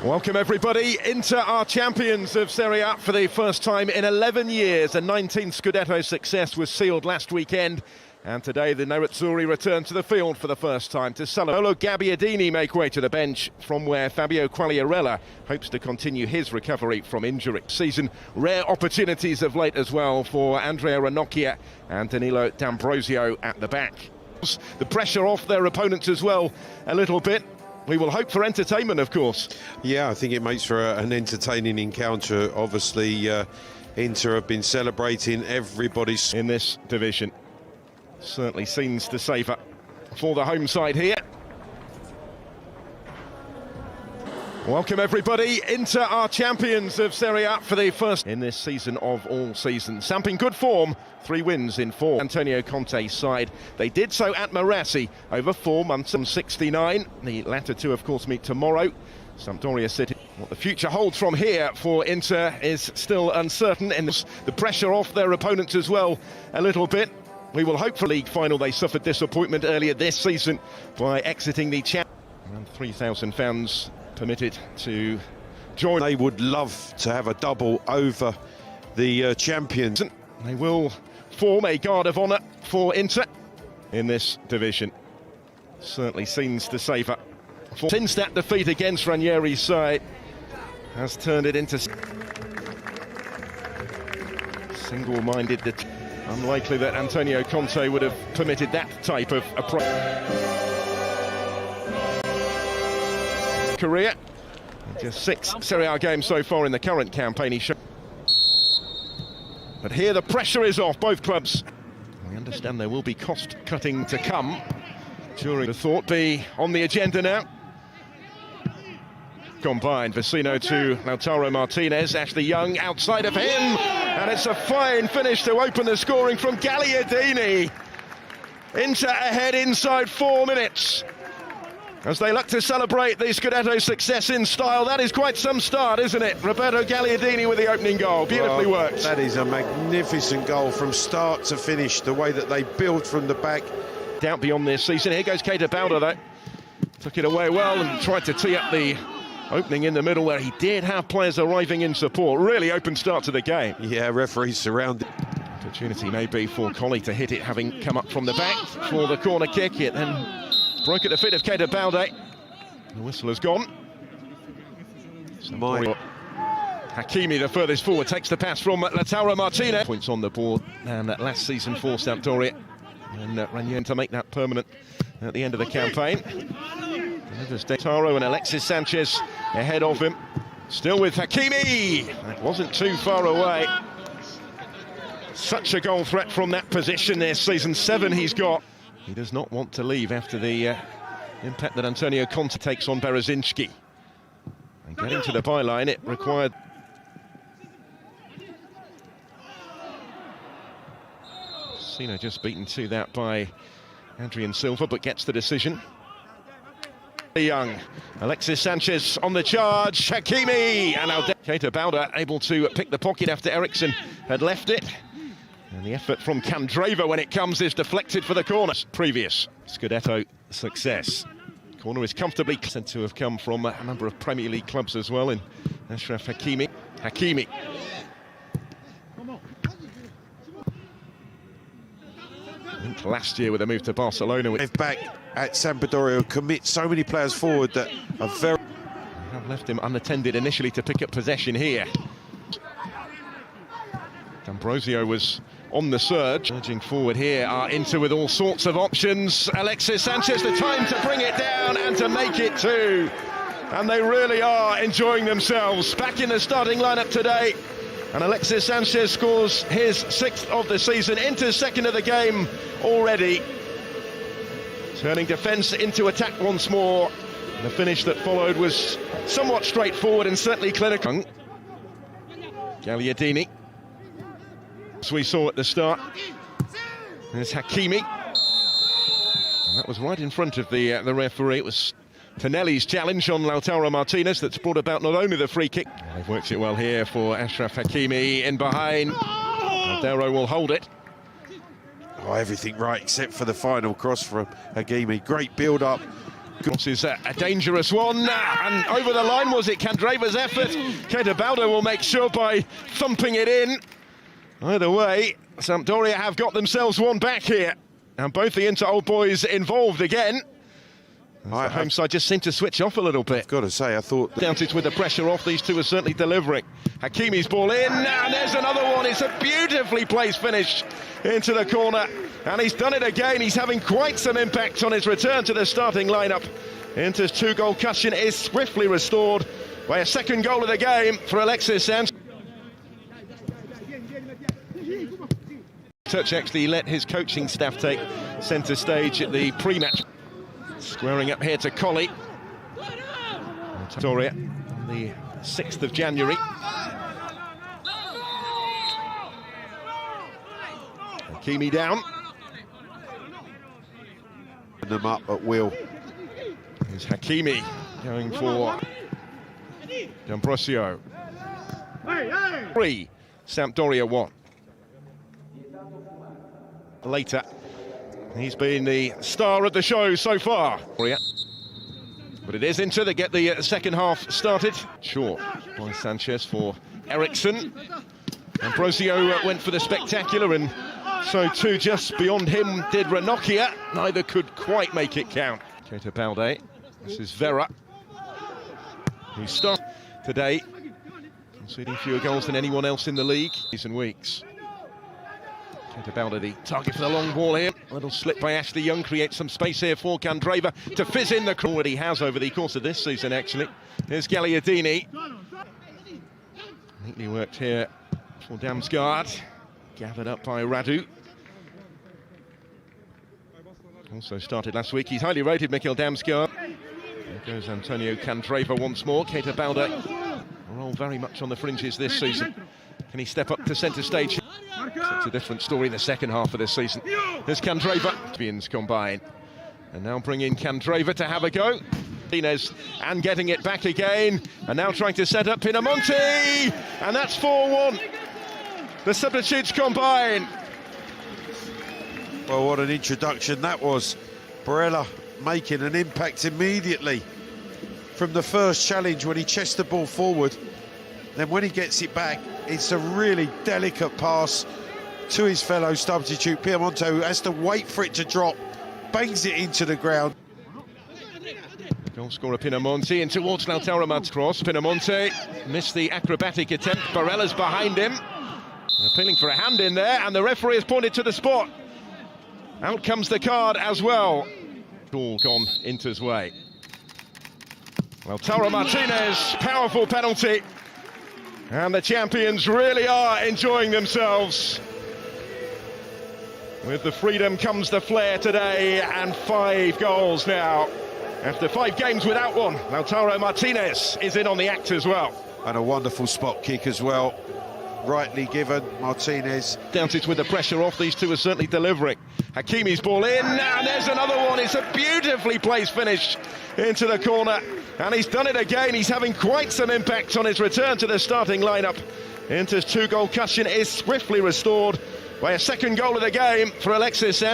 Welcome everybody. Inter are champions of Serie A for the first time in 11 years. A 19th Scudetto success was sealed last weekend. And today the Nerazzurri return to the field for the first time to celebrate. Gabbiadini make way to the bench from where Fabio Quagliarella hopes to continue his recovery from injury. Season rare opportunities of late as well for Andrea Ranocchia and Danilo D'Ambrosio at the back. The pressure off their opponents as well a little bit. We will hope for entertainment, of course. Yeah, I think it makes for an entertaining encounter. Obviously, Inter have been celebrating everybody's in this division. Certainly scenes to savour for the home side here. Welcome everybody. Inter are champions of Serie A for the first in this season of all seasons. Samp in good form, 3 wins in 4. Antonio Conte's side. They did so at Marassi over 4 months and 69. The latter two, of course, meet tomorrow. Sampdoria City. What the future holds from here for Inter is still uncertain. And the pressure off their opponents as well a little bit. We will hope for league final. They suffered disappointment earlier this season by exiting the champ. Around 3,000 fans permitted to join. They would love to have a double over the champions. They will form a guard of honour for Inter in this division. Certainly scenes to savour. Since that defeat against Ranieri's side has turned it into single-minded. Unlikely that Antonio Conte would have permitted that type of approach. Career, just 6 Serie A games so far in the current campaign. But here the pressure is off both clubs. We understand there will be cost cutting to come during the thought be on the agenda now. Combined, Vecino to Lautaro Martinez, Ashley Young outside of him, and it's a fine finish to open the scoring from Gabbiadini. Inter ahead inside 4 minutes. As they look to celebrate the Scudetto success in style. That is quite some start, isn't it? Roberto Gabbiadini with the opening goal, beautifully worked. That is a magnificent goal from start to finish, the way that they build from the back. Doubt beyond this season. Here goes Keita Balda though. Took it away well and tried to tee up the opening in the middle where he did have players arriving in support. Really open start to the game. Yeah, referees surrounded. Opportunity maybe for Colli to hit it, having come up from the back for the corner kick. It then broke at the feet of Keita Balda. The whistle has gone. Hakimi, the furthest forward, takes the pass from Lautaro Martinez. Points on the board, and that last season for Sampdoria. And Ranieri to make that permanent at the end of the campaign. Taro and Alexis Sanchez ahead of him. Still with Hakimi. That wasn't too far away. Such a goal threat from that position this season. 7 he's got. He does not want to leave after the impact that Antonio Conte takes on Berezinski. And getting to the byline, it required... Sino just beaten to that by Adrian Silva, but gets the decision. Young, Alexis Sanchez on the charge, Hakimi, and now Keita Balda able to pick the pocket after Eriksson had left it. And the effort from Candreva when it comes is deflected for the corner. Previous Scudetto success. Corner is comfortably said to have come from a number of Premier League clubs as well in Ashraf Hakimi. Hakimi. Last year with a move to Barcelona. Back at Sambadorya commit so many players forward that are very... They have left him unattended initially to pick up possession here. D'Ambrosio was on the surge. Surging forward here are Inter with all sorts of options. Alexis Sanchez, the time to bring it down and to make it 2. And they really are enjoying themselves. Back in the starting lineup today. And Alexis Sanchez scores his 6th of the season. Inter's 2nd of the game already. Turning defence into attack once more. The finish that followed was somewhat straightforward and certainly clinical. Gabbiadini. As we saw at the start, there's Hakimi, and that was right in front of the referee. It was Tonelli's challenge on Lautaro Martinez that's brought about not only the free kick. They've worked it well here for Ashraf Hakimi in behind. Aldero will hold it. Oh, everything right except for the final cross from Hakimi. Great build-up This is a dangerous one, and over the line was it Candreva's effort? Keita Baldo will make sure by thumping it in. Either way, Sampdoria have got themselves one back here, and both the Inter old boys involved again. The home side just seemed to switch off a little bit. I've got to say, I thought... Doubted with the pressure off, these two are certainly delivering. Hakimi's ball in, and there's another one. It's a beautifully placed finish into the corner, and he's done it again. He's having quite some impact on his return to the starting lineup. Inter's two-goal cushion is swiftly restored by a second goal of the game for Alexis Sanchez. Touch actually let his coaching staff take centre stage at the pre-match. Squaring up here to Colli. Victoria on the 6th of January. Hakimi down. Them up at will. Here's Hakimi going for D'Ambrosio. 3, Sampdoria 1. Later, he's been the star of the show so far. But it is Inter that get the second half started. Short by Sanchez for Eriksson. Ambrosio went for the spectacular, and so too just beyond him did Ranocchia. Neither could quite make it count. Keita Baldo. This is Vera, who started today, conceding fewer goals than anyone else in the league in weeks. Keita Baldo, the target for the long ball here. A little slip by Ashley Young creates some space here for Candreva to fizz in the corner he has over the course of this season, actually. Here's Gagliardini. Neatly worked here for Damsgaard. Gathered up by Radu. Also started last week. He's highly rated, Mikkel Damsgaard. There goes Antonio Candreva once more. Keita Baldo are all very much on the fringes this season. Can he step up to centre stage? It's a different story in the second half of this season. There's Candreva. Champions combine. And now bring in Candreva to have a go. Martinez and getting it back again. And now trying to set up Pinamonti. And that's 4-1. The substitutes combine. Well, what an introduction that was. Barella making an impact immediately from the first challenge when he chests the ball forward. Then when he gets it back, it's a really delicate pass to his fellow substitute, Piemonte, who has to wait for it to drop, bangs it into the ground. Goal scorer Pinamonti in towards Lautaro Martinez. Cross. Pinamonti missed the acrobatic attempt. Barella's behind him. Appealing for a hand in there, and the referee has pointed to the spot. Out comes the card as well. All gone Inter's way. Lautaro Martinez, powerful penalty. And the champions really are enjoying themselves. With the freedom comes the flair today, and 5 goals now. After 5 games without one, Lautaro Martinez is in on the act as well. And a wonderful spot kick as well. Rightly given, Martinez. Doubted with the pressure off, these two are certainly delivering. Hakimi's ball in, and there's another one. It's a beautifully placed finish into the corner. And he's done it again. He's having quite some impact on his return to the starting lineup. Inter's 2-goal cushion is swiftly restored by a second goal of the game for Alexis Sanchez.